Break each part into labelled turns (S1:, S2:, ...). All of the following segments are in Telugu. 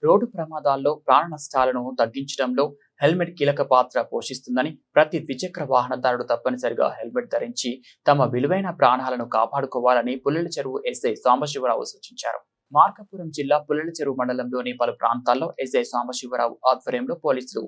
S1: రోడ్డు ప్రమాదాల్లో ప్రాణ నష్టాలను తగ్గించడంలో హెల్మెట్ కీలక పాత్ర పోషిస్తుందని ప్రతి ద్విచక్ర వాహనదారుడు తప్పనిసరిగా హెల్మెట్ ధరించి తమ విలువైన ప్రాణాలను కాపాడుకోవాలని పుల్లల చెరువు ఎస్ఐ సాంబశివరావు సూచించారు. మార్కాపురం జిల్లా పుల్లల చెరువు మండలంలోని పలు ప్రాంతాల్లో ఎస్ఐ సాంబశివరావు ఆధ్వర్యంలో పోలీసులు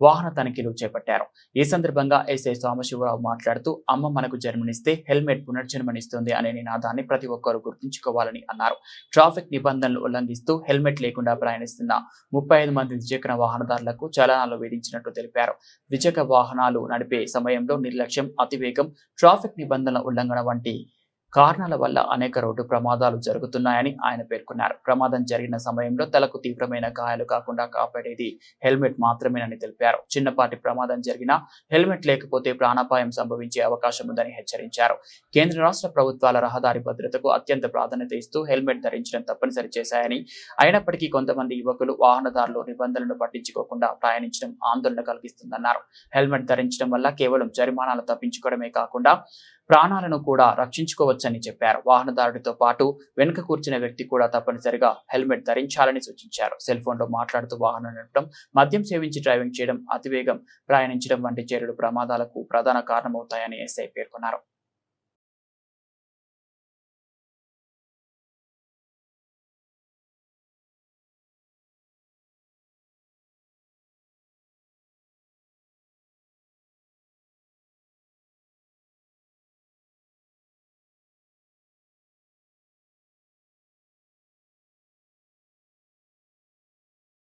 S1: వాహన తనిఖీలు చేపట్టారు. ఈ సందర్భంగా ఎస్ఐ సాంబశివరావు మాట్లాడుతూ అమ్మ మనకు జన్మనిస్తే హెల్మెట్ పునర్జన్మనిస్తుంది అనే నినాదాన్ని ప్రతి ఒక్కరూ గుర్తుంచుకోవాలని అన్నారు. ట్రాఫిక్ నిబంధనలు ఉల్లంఘిస్తూ హెల్మెట్ లేకుండా ప్రయాణిస్తున్న 35 మంది ద్విచక్ర వాహనదారులకు చలానాలు విధించినట్టు తెలిపారు. ద్విచక్ర వాహనాలు నడిపే సమయంలో నిర్లక్ష్యం, అతివేగం, ట్రాఫిక్ నిబంధనల ఉల్లంఘన వంటి కారణాల వల్ల అనేక రోడ్డు ప్రమాదాలు జరుగుతున్నాయని ఆయన పేర్కొన్నారు. ప్రమాదం జరిగిన సమయంలో తలకు తీవ్రమైన గాయాలు కాకుండా కాపాడేది హెల్మెట్ మాత్రమేనని తెలిపారు. చిన్నపాటి ప్రమాదం జరిగినా హెల్మెట్ లేకపోతే ప్రాణాపాయం సంభవించే అవకాశం ఉందని హెచ్చరించారు. కేంద్ర రాష్ట్ర ప్రభుత్వాల రహదారి భద్రతకు అత్యంత ప్రాధాన్యత ఇస్తూ హెల్మెట్ ధరించడం తప్పనిసరి చేశాయని, అయినప్పటికీ కొంతమంది యువకులు వాహనదారులు నిబంధనలను పట్టించుకోకుండా ప్రయాణించడం ఆందోళన కలిగిస్తుందన్నారు. హెల్మెట్ ధరించడం వల్ల కేవలం జరిమానాలు తప్పించుకోవడమే కాకుండా ప్రాణాలను కూడా రక్షించుకోవచ్చని చెప్పారు. వాహనదారుడితో పాటు వెనుక కూర్చున్న వ్యక్తి కూడా తప్పనిసరిగా హెల్మెట్ ధరించాలని సూచించారు. సెల్ ఫోన్ లో మాట్లాడుతూ వాహనం నడపడం, మద్యం సేవించి డ్రైవింగ్ చేయడం, అతివేగం ప్రయాణించడం వంటి చర్యలు ప్రమాదాలకు ప్రధాన కారణమవుతాయని ఎస్ఐ పేర్కొన్నారు.